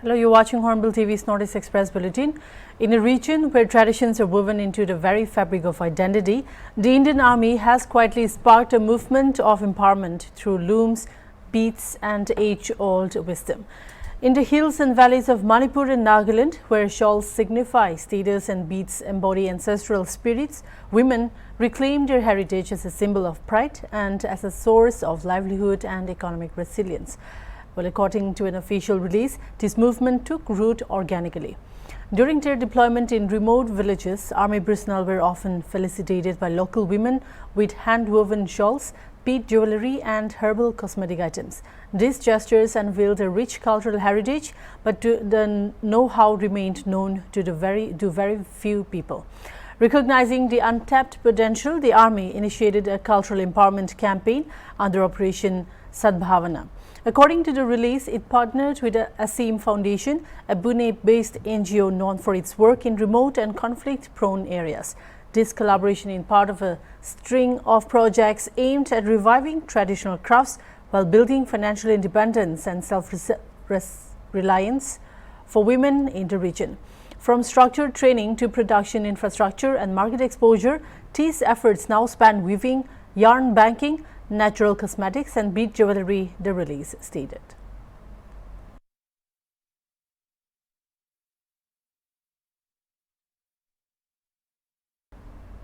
Hello, you're watching Hornbill TV's Northeast Express Bulletin. In a region where traditions are woven into the very fabric of identity, the Indian Army has quietly sparked a movement of empowerment through looms, beads and age-old wisdom. In the hills and valleys of Manipur and Nagaland, where shawls signify status and beads embody ancestral spirits, women reclaim their heritage as a symbol of pride and as a source of livelihood and economic resilience. Well, according to an official release, this movement took root organically. During their deployment in remote villages, army personnel were often felicitated by local women with hand-woven shawls, bead jewelry and herbal cosmetic items. These gestures unveiled a rich cultural heritage, but the know-how remained known to very few people. Recognizing the untapped potential, the Army initiated a cultural empowerment campaign under Operation Sadbhavana. According to the release, it partnered with the Asim Foundation, a Pune-based NGO known for its work in remote and conflict-prone areas. This collaboration is part of a string of projects aimed at reviving traditional crafts while building financial independence and self-reliance for women in the region. From structured training to production infrastructure and market exposure, these efforts now span weaving, yarn banking, natural cosmetics and bead jewelry, the release stated.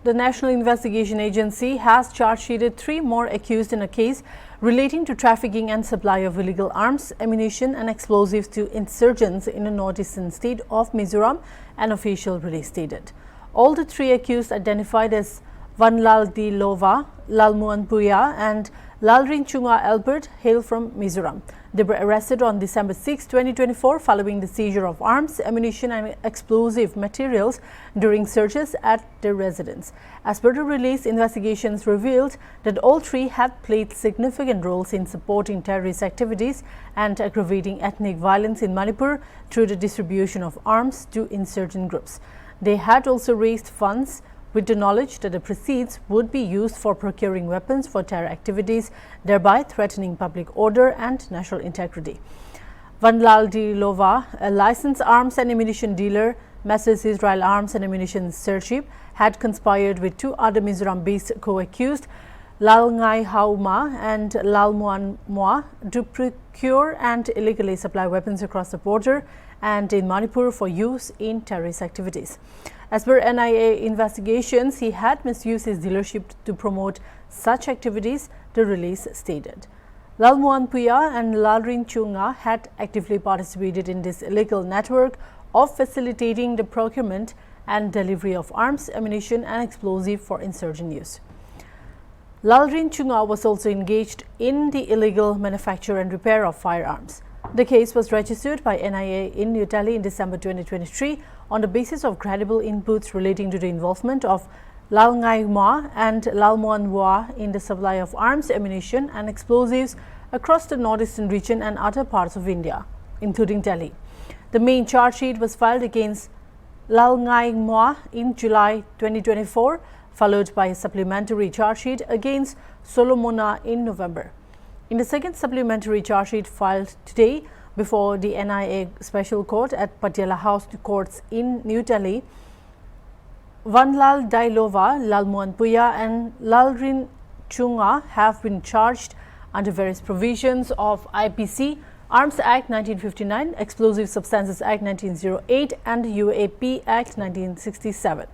The National Investigation Agency has charge-sheeted 3 more accused in a case relating to trafficking and supply of illegal arms, ammunition and explosives to insurgents in the northeastern state of Mizoram, an official release stated. All the 3 accused, identified as Vanlal Di Lova, Lalmuan Puya and Lalrin Chunga Albert, hail from Mizoram. They were arrested on December 6, 2024 following the seizure of arms, ammunition and explosive materials during searches at their residence. As per the release, investigations revealed that all 3 had played significant roles in supporting terrorist activities and aggravating ethnic violence in Manipur through the distribution of arms to insurgent groups. They had also raised funds with the knowledge that the proceeds would be used for procuring weapons for terror activities, thereby threatening public order and national integrity. Vanlal Di Lova, a licensed arms and ammunition dealer, Messrs. Israel Arms and Ammunition Searchip, had conspired with 2 other Mizoram-based co-accused, Lal Ngai Hauma and Lal Muan Mua, to procure and illegally supply weapons across the border and in Manipur for use in terrorist activities. As per NIA investigations, he had misused his dealership to promote such activities, the release stated. Lal Muan Puya and Lalrin Chunga had actively participated in this illegal network of facilitating the procurement and delivery of arms, ammunition and explosive for insurgent use. Lalrin Chunga was also engaged in the illegal manufacture and repair of firearms. The case was registered by NIA in New Delhi in December 2023 on the basis of credible inputs relating to the involvement of Lal Ngai Ma and Lal Muan Hua in the supply of arms, ammunition and explosives across the northeastern region and other parts of India, including Delhi. The main charge sheet was filed against Lal Ngai Ma in July 2024, followed by a supplementary charge sheet against Solomona in November. In the second supplementary charge sheet filed today before the NIA Special Court at Patiala House Courts in New Delhi, Vanlal Di Lova, Lalmuan Puya and Lalrin Chunga have been charged under various provisions of IPC, Arms Act 1959, Explosive Substances Act 1908 and UAP Act 1967.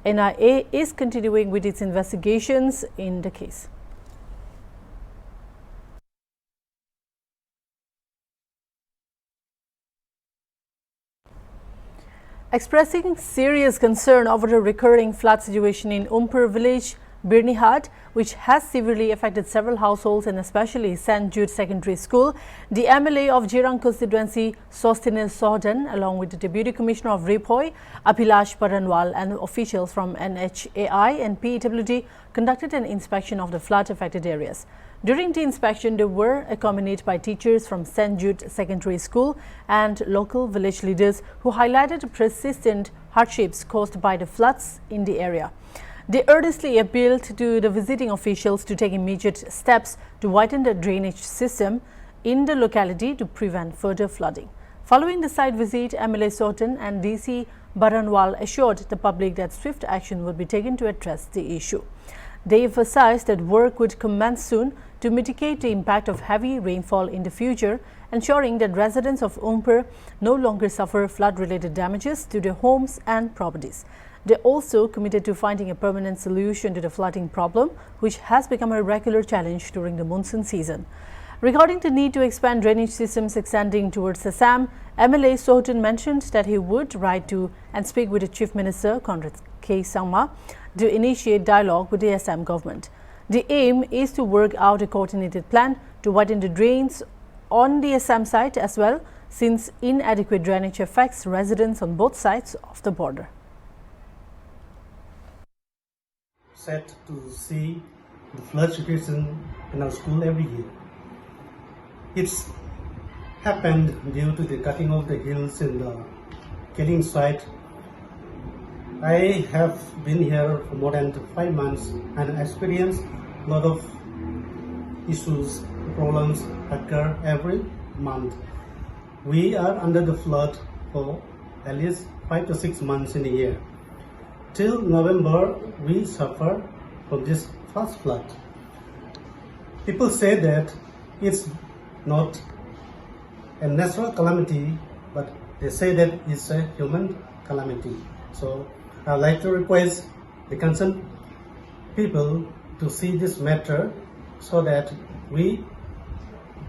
NIA is continuing with its investigations in the case. Expressing serious concern over the recurring flood situation in Umpher village, Birnihat, which has severely affected several households and especially St. Jude Secondary School, the MLA of Jirang constituency, Sostinil Sohdan, along with the Deputy Commissioner of Ripoy, Abhilash Paranwal, and officials from NHAI and PEWD conducted an inspection of the flood-affected areas. During the inspection, they were accompanied by teachers from St. Jude Secondary School and local village leaders who highlighted persistent hardships caused by the floods in the area. They earnestly appealed to the visiting officials to take immediate steps to widen the drainage system in the locality to prevent further flooding. Following the site visit, MLA Sotan and DC Baranwal assured the public that swift action would be taken to address the issue. They emphasized that work would commence soon to mitigate the impact of heavy rainfall in the future, ensuring that residents of Umpher no longer suffer flood-related damages to their homes and properties. They also committed to finding a permanent solution to the flooding problem, which has become a regular challenge during the monsoon season. Regarding the need to expand drainage systems extending towards Assam, MLA Sotan mentioned that he would write to and speak with the Chief Minister, Conrad K. Sangma, to initiate dialogue with the Assam government. The aim is to work out a coordinated plan to widen the drains on the Assam side as well, since inadequate drainage affects residents on both sides of the border. Sad to see the flood situation in our school every year. It's happened due to the cutting of the hills in the killing site. I have been here for more than 5 months and experienced a lot of issues, problems occur every month. We are under the flood for at least 5 to 6 months in a year. Till November, we suffer from this first flood. People say that it's not a natural calamity, but they say that it's a human calamity. So I'd like to request the concerned people to see this matter so that we,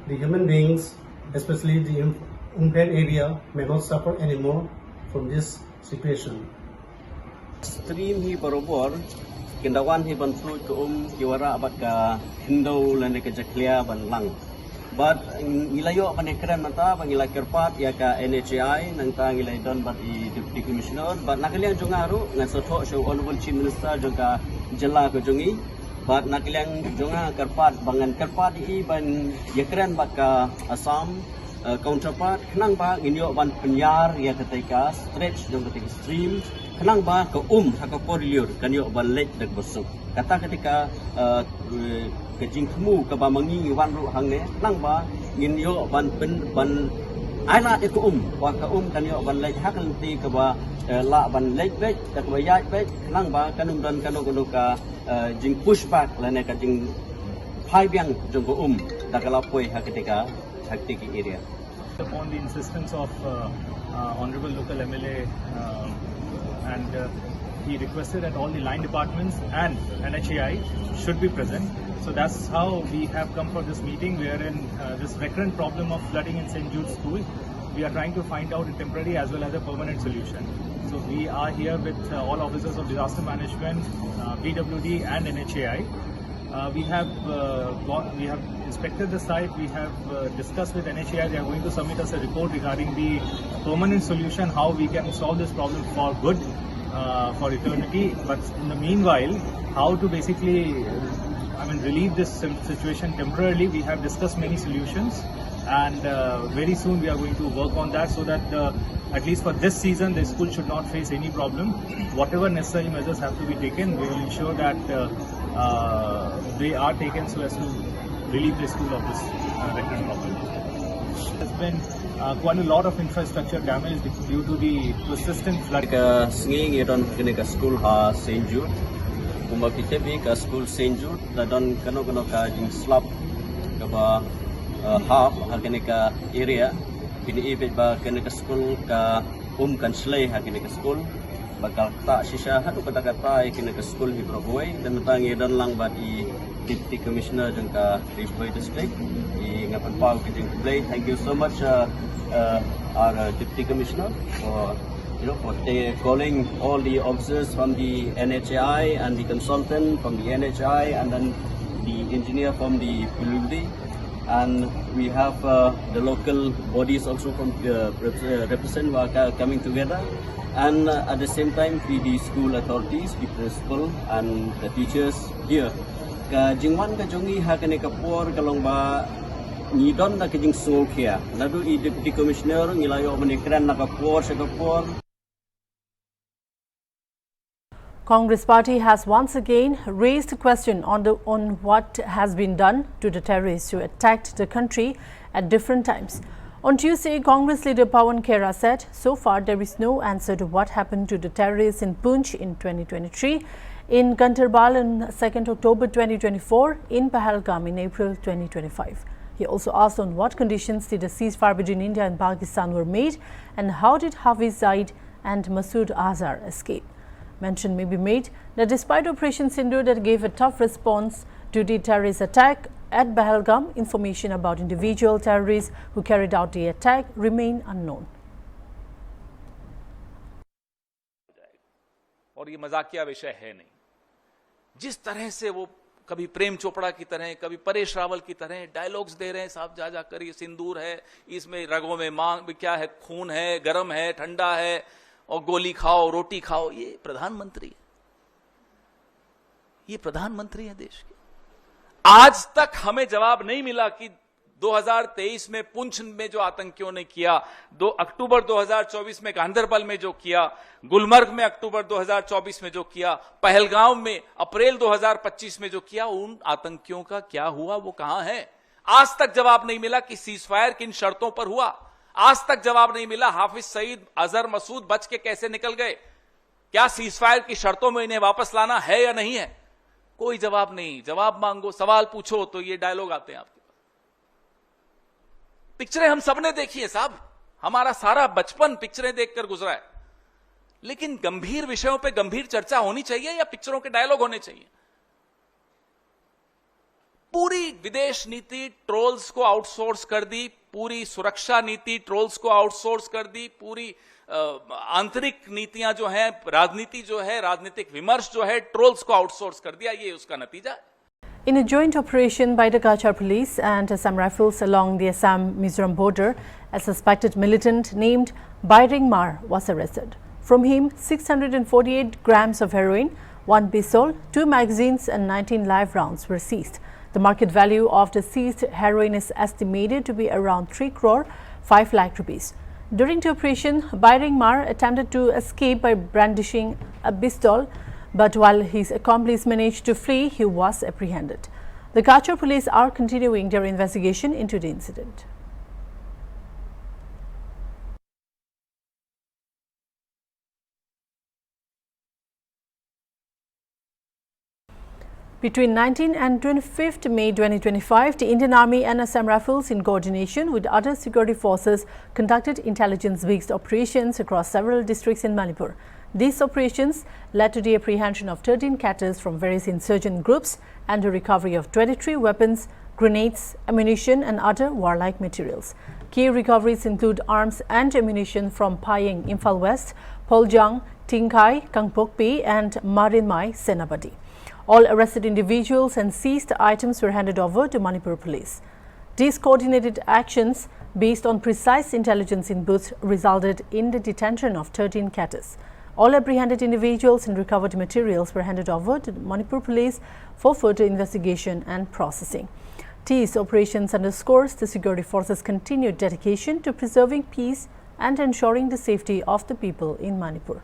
the human beings, especially the Umpher area, may not suffer anymore from this situation. Stream hi barobor kendawan hi bantu ke kiwara abat ka Hindu lan ke jaklia ban lang. But ngilayo panekran mata pangilay kerpat ya ka NHI nang ta ngilay don bat I Deputy Commissioner but nakaliang jongaru ngan soto show Honorable Chief Minister juga jela ko jongi but nakaliang jonga kerpat bangan kerpat I ban yakran bat ka Assam counterpart kenang ba nginyo ban penyar ya ketika stretch jong ketika stream kenang ba ke haka liur kanyo ban lek dak besuk kata ketika kejing kemu ke bamangi wan ru hang ne nang ba nginyo ban aila itu wa ka kanyo ban lek hak nanti ke ba la ban lek bek dak ba yai bek kenang ba kanum dan kanu ka jing push back lane ka jing phai biang jong ko dak lapoi hak ketika Hakti area. Upon the insistence of Honorable Local MLA and he requested that all the line departments and NHAI should be present. So that's how we have come for this meeting wherein this recurrent problem of flooding in St. Jude's School, we are trying to find out a temporary as well as a permanent solution. So we are here with all officers of disaster management, BWD and NHAI. We have inspected the site, we have discussed with NHAI, they are going to submit us a report regarding the permanent solution, how we can solve this problem for good, for eternity, but in the meanwhile, how to basically, relieve this situation temporarily. We have discussed many solutions and very soon we are going to work on that so that at least for this season, the school should not face any problem. Whatever necessary measures have to be taken, we will ensure that they are taken so as to relieve the school of this recurrent problem. There has been quite a lot of infrastructure damage due to the persistent flood. Singing it on the school St. Jude. Kumba kita ka school St. Jude, dan kano ka jing slab ka ba half ka area. Kini ibig ba ka school ka kan slay ka school. Bakal tak sisa hatu kata-kata ka school hi Broadway dan tangi dan lang ba I Deputy Commissioner jeng ka Broadway District I ngapan pau kita play. Thank you so much our Deputy Commissioner for calling all the officers from the NHI and the consultant from the NHI and then the engineer from the PWD. And we have the local bodies also from represent coming together. And at the same time, the school authorities, the principal and the teachers here. Ka jingwan ka jongi ha ka kapor kalong ba ni don na kajing sungol kia. Nadu I Deputy Commissioner ngilayo manikran na kapor sa kapor. Congress party has once again raised a question on what has been done to the terrorists who attacked the country at different times. On Tuesday, Congress leader Pawan Khera said, so far there is no answer to what happened to the terrorists in Poonch in 2023, in Gandharbal on 2nd October 2024, in Pahalgam in April 2025. He also asked on what conditions did a ceasefire between India and Pakistan were made and how did Hafiz Zaid and Masood Azhar escape. Mention may be made that despite Operation Sindoor that gave a tough response to the terrorist attack at Pahalgam, information about individual terrorists who carried out the attack remain unknown. और ये मजाकिया विषय है नहीं। जिस तरह से वो कभी प्रेम चोपड़ा की तरह, कभी परेश रावल की तरह डायलॉग्स दे रहे हैं साहब, जा जाकर ये सिंदूर है, इसमें रगों में मांग क्या है, खून है, गर्म है, ठंडा है, और गोली खाओ, रोटी खाओ। ये प्रधानमंत्री है, ये प्रधानमंत्री है देश के। आज तक हमें जवाब नहीं मिला कि 2023 में पुंछ में जो आतंकियों ने किया, 2 अक्टूबर 2024 में गांधरबल में जो किया, गुलमर्ग में अक्टूबर 2024 में जो किया, पहलगांव में अप्रैल 2025 में जो किया, उन आतंकियों का क्या हुआ, वो कहां है? आज तक जवाब नहीं मिला कि सीजफायर किन शर्तों पर हुआ। आज तक जवाब नहीं मिला हाफिज सईद, अजहर मसूद बच के कैसे निकल गए। क्या सीजफायर की शर्तों में इन्हें वापस लाना है या नहीं है? कोई जवाब नहीं। जवाब मांगो, सवाल पूछो तो ये डायलॉग आते हैं आपके पास। पिक्चरें हम सबने देखी है साहब, हमारा सारा बचपन पिक्चरें देखकर गुजरा है, लेकिन गंभीर विषयों पे गंभीर चर्चा होनी चाहिए या पिक्चरों के डायलॉग होने चाहिए? पूरी विदेश नीति ट्रोल्स को आउटसोर्स कर दी, पूरी सुरक्षा नीति ट्रोल्स को आउटसोर्स कर दी, पूरी आंतरिक नीतियां जो हैं, राजनीति जो है, राजनीतिक विमर्श जो है, ट्रोल्स को आउटसोर्स कर दिया। ये उसका नतीजा है। In a joint operation by the Kachar police and Assam Rifles along the Assam-Mizoram border, a suspected militant named Bairing Mar was arrested. From him, 648 grams of heroin, 1 pistol, 2 magazines and 19 live rounds were seized. The market value of the seized heroin is estimated to be around 3 crore 5 lakh rupees. During the operation, Bairing Mar attempted to escape by brandishing a pistol, but while his accomplice managed to flee, he was apprehended. The Kachar police are continuing their investigation into the incident. Between 19 and 25th May 2025, the Indian Army and Assam Rifles, in coordination with other security forces, conducted intelligence-based operations across several districts in Manipur. These operations led to the apprehension of 13 cattle from various insurgent groups and the recovery of 23 weapons, grenades, ammunition and other warlike materials. Key recoveries include arms and ammunition from Payeng, Imphal West, Poljang, Tingkai, Kangpokpi and Marinmai, Senapati. All arrested individuals and seized items were handed over to Manipur police. These coordinated actions, based on precise intelligence inputs, resulted in the detention of 13 cattle. All apprehended individuals and recovered materials were handed over to Manipur police for further investigation and processing. These operations underscores the security forces' continued dedication to preserving peace and ensuring the safety of the people in Manipur.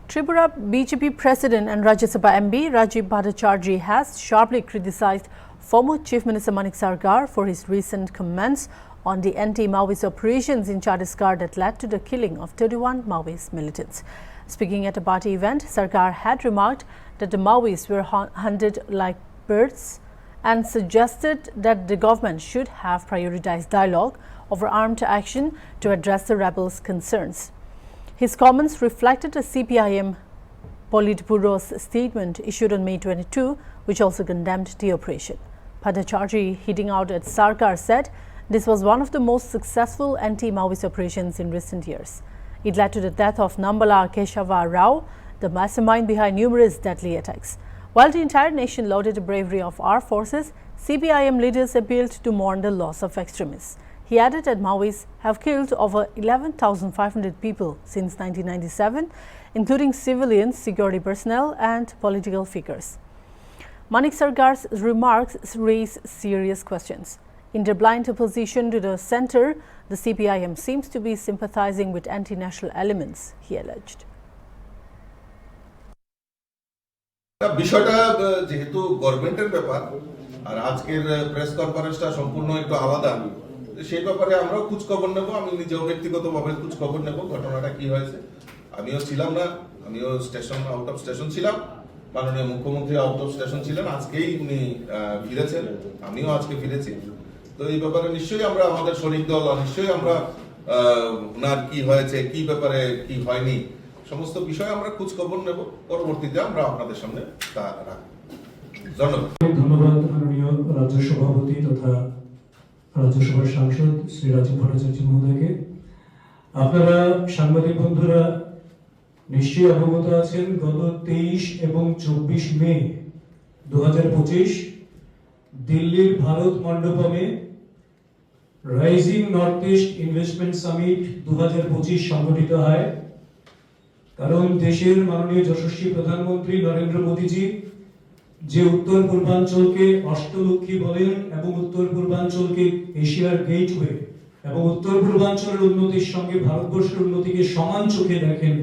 Tripura BJP President and Rajya Sabha MP Rajiv Bhattacharjee has sharply criticized former Chief Minister Manik Sarkar for his recent comments on the anti-Maoist operations in Chhattisgarh that led to the killing of 31 Maoist militants. Speaking at a party event, Sarkar had remarked that the Maoists were hunted like birds and suggested that the government should have prioritized dialogue over armed action to address the rebels' concerns. His comments reflected a CPIM Politburo's statement issued on May 22, which also condemned the operation. Bhattacharjee, hitting out at Sarkar, said this was one of the most successful anti-Maoist operations in recent years. It led to the death of Nambala Keshava Rao, the mastermind behind numerous deadly attacks. While the entire nation lauded the bravery of our forces, CPIM leaders appealed to mourn the loss of extremists. He added that Maoists have killed over 11,500 people since 1997, including civilians, security personnel and political figures. Manik Sarkar's remarks raise serious questions. In their blind opposition to the centre, the CPIM seems to be sympathizing with anti-national elements, he alleged. বিষয়টা যেহেতু গভর্নমেন্টের ব্যাপার আর আজকের press কনফারেন্সটা সম্পূর্ণ একটু আলাদা, সেই ব্যাপারে আমরাও খোঁজ খবর নেব। আমি নিজেও ব্যক্তিগতভাবে খোঁজ খবর নেব ঘটনাটা কি হয়েছে। আমিও ছিলাম না, আমিও আউট অফ স্টেশন ছিলাম। মাননীয় মুখ্যমন্ত্রী আউট অফ স্টেশন ছিলেন, আজকেই উনি ফিরেছেন, আমিও আজকে ফিরেছি। তো এই ব্যাপারে নিশ্চয়ই আমরা আমাদের শরিক দল নিশ্চয়ই আমরা ওনার কি হয়েছে, কি ব্যাপারে কি হয়নি, সমস্ত বিষয়ে আমরা খোঁজ খবর নেব। পরবর্তীতে আমরা আপনাদের সামনে তা রাখব। ধন্যবাদ মাননীয় রাজ্য সভাপতি তথা রাজ্যসভার সাংসদ শ্রী রাজীব ভট্টাচার্য মহোদয়কে। আপনারা সাংবাদিক বন্ধুরা নিশ্চয়ই অবগত আছেন, গত 23 এবং 24 মে 2025 দিল্লির ভারত মণ্ডপমে rising north east investment summit 2025 সংগঠিত হয়। কারণ দেশের মাননীয় যশস্বী প্রধানমন্ত্রী নরেন্দ্র মোদীজি যে উত্তর পূর্বাঞ্চলকে অষ্টলক্ষ্মী বলেন এবং উত্তর পূর্বাঞ্চলকে এশিয়ার গেটওয়ে এবং উত্তর পূর্বাঞ্চলের উন্নতির সঙ্গে ভারতবর্ষের উন্নতিকে সমান চোখে দেখেন,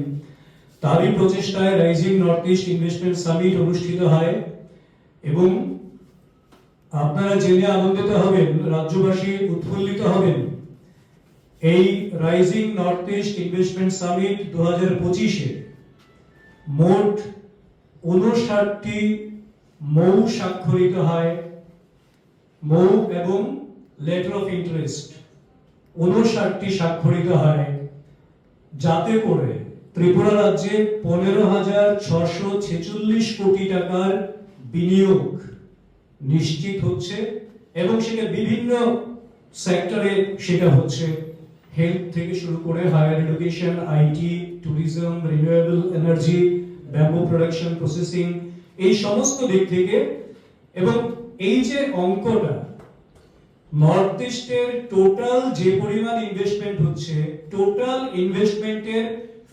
তারই প্রচেষ্টায় rising north east investment summit অনুষ্ঠিত হয়। এবং আপনারা জেনে আনন্দিত হবেন, রাজ্যবাসী উৎফুল্লিত হবেন, এই rising north east investment summit 2025-এ মোট 59টি মৌ স্বাক্ষরিত হয়, মৌ এবং লেটার অফ ইন্টারেস্ট 59টি স্বাক্ষরিত হয়, যাতে করে ত্রিপুরা রাজ্যে 15,646 কোটি টাকার বিনিয়োগ নিশ্চিত হচ্ছে এবং সেটা বিভিন্ন সেক্টরে সেটা হচ্ছে, হেলথ থেকে শুরু করে higher education, IT, tourism, renewable energy, bamboo production, processing, এই সমস্ত দিক থেকে। এবং এই যে অঙ্কটা নর্থ ইস্টের টোটাল যে পরিমাণ ইনভেস্টমেন্ট হচ্ছে, টোটাল ইনভেস্টমেন্টের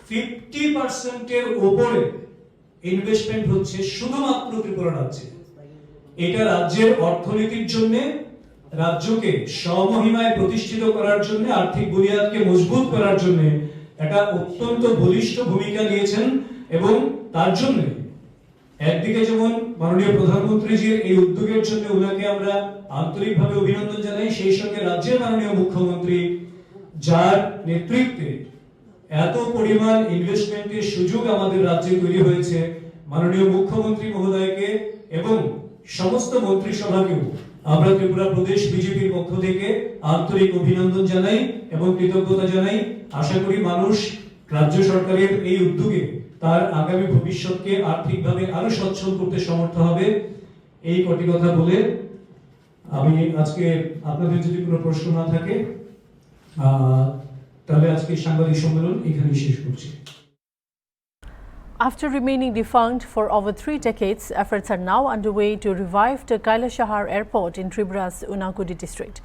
50% উপরে ইনভেস্টমেন্ট হচ্ছে শুধুমাত্র ত্রিপুরা রাজ্যে। এটা রাজ্যের অর্থনীতির জন্য, রাজ্যকে স্বমহিমায় প্রতিষ্ঠিত করার জন্য, আর্থিক বুনিয়াদকে মজবুত করার জন্য এটা অত্যন্ত বলিষ্ঠ ভূমিকা নিয়েছেন। এবং তার জন্য একদিকে যেমন মাননীয় প্রধানমন্ত্রীজির এই উদ্যোগের জন্য ওনাকে আমরা আন্তরিকভাবে অভিনন্দন জানাই, সেই সঙ্গে রাজ্যের মাননীয় মুখ্যমন্ত্রী যার নেতৃত্বে এত পরিমাণ ইনভেস্টমেন্টের সুযোগ আমাদের রাজ্যে তৈরি হয়েছে, মাননীয় মুখ্যমন্ত্রী মহোদয়কে এবং সমস্ত মন্ত্রিসভাকেও আমরা ত্রিপুরা প্রদেশ বিজেপির পক্ষ থেকে আন্তরিক অভিনন্দন জানাই এবং কৃতজ্ঞতা জানাই। আশা করি মানুষ রাজ্য সরকারের এই উদ্যোগে তার আগামী ভবিষ্যৎকে আর্থিকভাবে আরো সচ্ছল করতে সমর্থ হবে। এই কটি কথা বলে আমি আজকে, আপনাদের যদি কোনো প্রশ্ন না থাকে তাহলে আজকে সাংবাদিক সম্মেলন এখানেই শেষ করছি। After remaining defunct for over 3 decades, efforts are now underway to revive the Kailashahar Airport in Tripura's Unakudi district.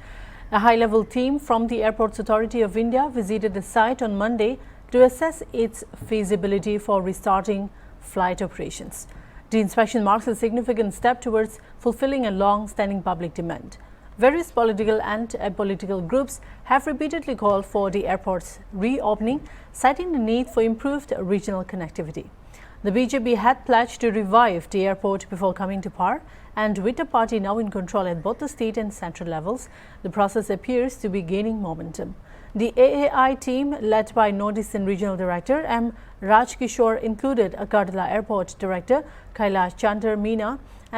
A high-level team from the Airports Authority of India visited the site on Monday to assess its feasibility for restarting flight operations. The inspection marks a significant step towards fulfilling a long-standing public demand. Various political and apolitical groups have repeatedly called for the airport's reopening, citing the need for improved regional connectivity. The BJP had pledged to revive the airport before coming to power, and with the party now in control at both the state and central levels, the process appears to be gaining momentum. The AAI team, led by Northeastern Regional Director M. Rajkishore, included Agartala Airport Director Kailash Chandra Meena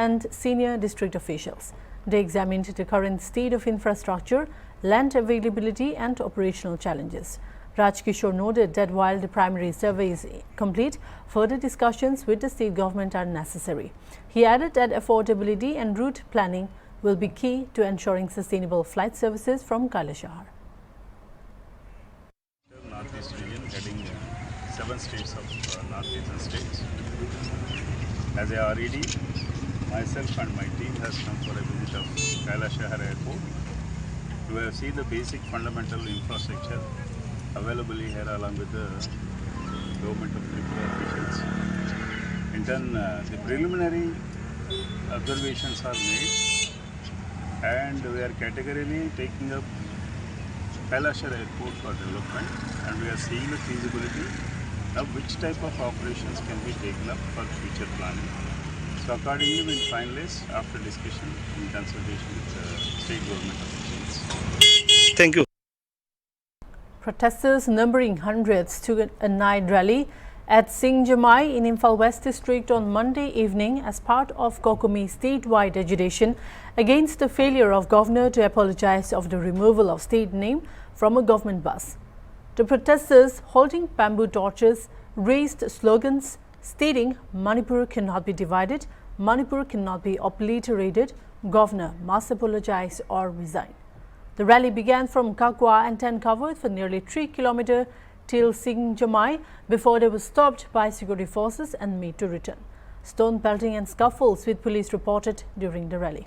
and senior district officials. They examined the current state of infrastructure, land availability and operational challenges. Rajkishore noted that while the primary survey is complete, further discussions with the state government are necessary. He added that affordability and route planning will be key to ensuring sustainable flight services from Kailashahar. Northeast region heading 7 states of northeastern states. As a RED, myself and my team has come for a visit of Kailashahar Airport to have seen the basic fundamental infrastructure available here along with the government of Tripura officials. And then the preliminary observations are made and we are categorically taking up Kailashahar Airport for development, and we are seeing the feasibility of which type of operations can be taken up for future planning. So accordingly, we'll finalize after discussion in consultation with the state government officials. Thank you. Protesters numbering hundreds took a night rally at Singjamai in Imphal West District on Monday evening as part of Kokomi's statewide agitation against the failure of Governor to apologize of the removal of state name from a government bus. The protesters, holding bamboo torches, raised slogans stating Manipur cannot be divided, Manipur cannot be obliterated, Governor must apologize or resign. The rally began from Kakwa and then covered for nearly 3 kilometers till Singjamai before they were stopped by security forces and made to return. Stone pelting and scuffles with police reported during the rally.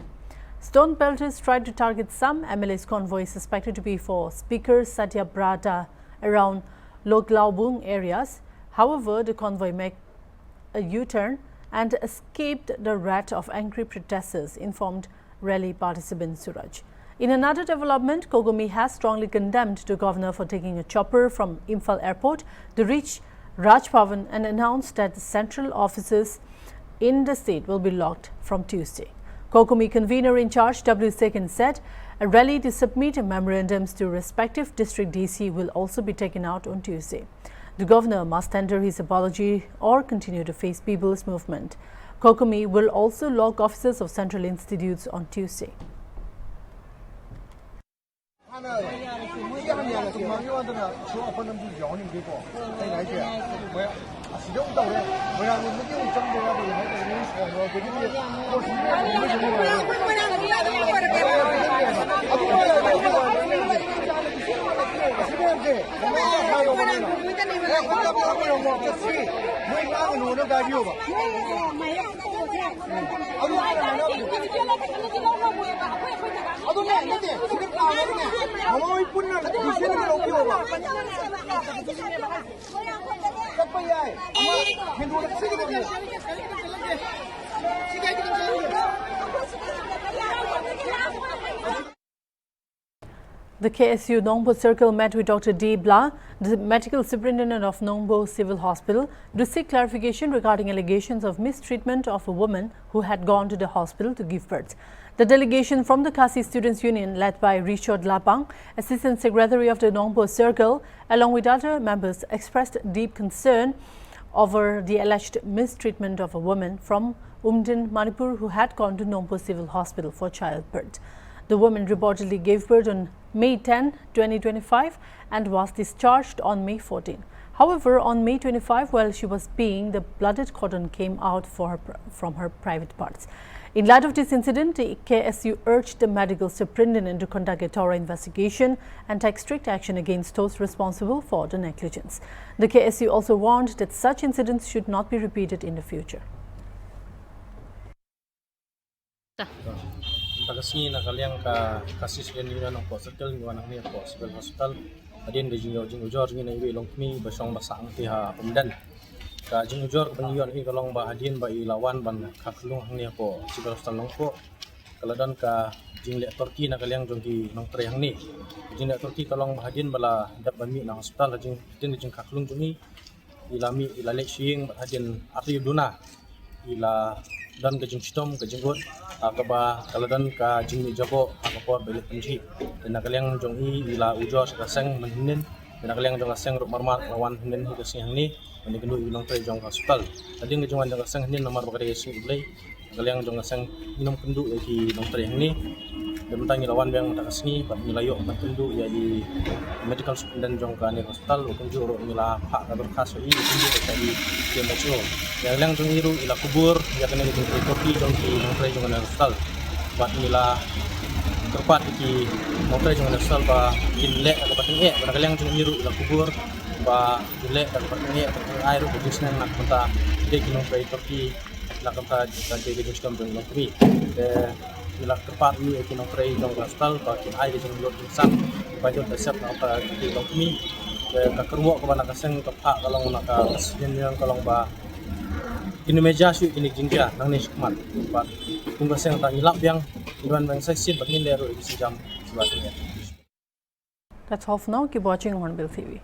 Stone pelters tried to target some MLA's convoy suspected to be for Speaker Satya Brata around Loklaubung areas. However, the convoy made a U-turn and escaped the wrath of angry protesters, informed rally participant Suraj. In another development, Kokomi has strongly condemned the governor for taking a chopper from Imphal airport to reach Raj Bhavan and announced that the central offices in the state will be locked from Tuesday. Kokomi convener in charge W. Sekin said a rally to submit memorandums to respective district DC will also be taken out on Tuesday. The governor must tender his apology or continue to face people's movement. Kokomi will also lock offices of central institutes on Tuesday. The KSU Nongpo Circle met with Dr. D. Bla, the medical superintendent of Nongpo Civil Hospital, to seek clarification regarding allegations of mistreatment of a woman who had gone to the hospital to give birth. The delegation from the Kasi Students' Union, led by Richard Lapang, Assistant Secretary of the Nongpo Circle, along with other members, expressed deep concern over the alleged mistreatment of a woman from Umdin, Manipur, who had gone to Nongpo Civil Hospital for childbirth. The woman reportedly gave birth on May 10, 2025 and was discharged on May 14. However, on May 25, while she was peeing, the blooded cotton came out from her private parts. In light of this incident, the KSU urged the medical superintendent to conduct a thorough investigation and take strict action against those responsible for the negligence. The KSU also warned that such incidents should not be repeated in the future. Tagasni na kaliang ka kasis len yun ng hospital ng anak niya po civil hospital adin de jing ujor ni iwi long mi basong basang ti ha umdan ka jing ujor ban yon hi kalong ba adin ba ilawan ban kaklung niya po civil hospital long po kaladan ka jing le Turki na kaliang jong ki nong trehang ni jing le Turki kalong ba adin bala dap ban mi na hospital jing din jing kaklung jong ni ilami ilale sing adin ati duna ila dan ke jing stom ke jinggot akaba kaladan ka jing jabo akapa belit penji dan kaliang jong i ila ujo sakaseng menhinen dan kaliang jong aseng ruk marmar lawan hinen hi kesing ni meni kendu ilong tre jong hospital tadi ngejong jong aseng hinen nomor bakare su ulai kaliang jong aseng minum kendu ki nong tre ni dan tangi lawan bang takasni pat nilayo pat kendu ya di medical superintendent jong ka ni hospital ukun juro mila hak ka berkas i kendu ka di kemecho yang lang jong iru ila kubur ya kena jong Turki jong ki nong tre jong na hospital pat nila terpat ki nong tre jong na hospital ba kinle ka pat nge ba kaliang jong iru ila kubur ba kinle ka pat nge air ko jisna nak mata de ki nong tre Turki nak mata ka de jong stom jong nong tri ila tepat ni nong tre jong hospital ba kin air jong lot sang ba jong resep na pa di nong mi ka keruak ka na kaseng ka pa kalong na ka kasyen yang kalong ba ini meja syu ini jingja nang ni sukmat ba kung kaseng ta ilap yang iban bang seksi bagin lero di sejam sebelah. That's all for now. Keep watching Hornbill TV.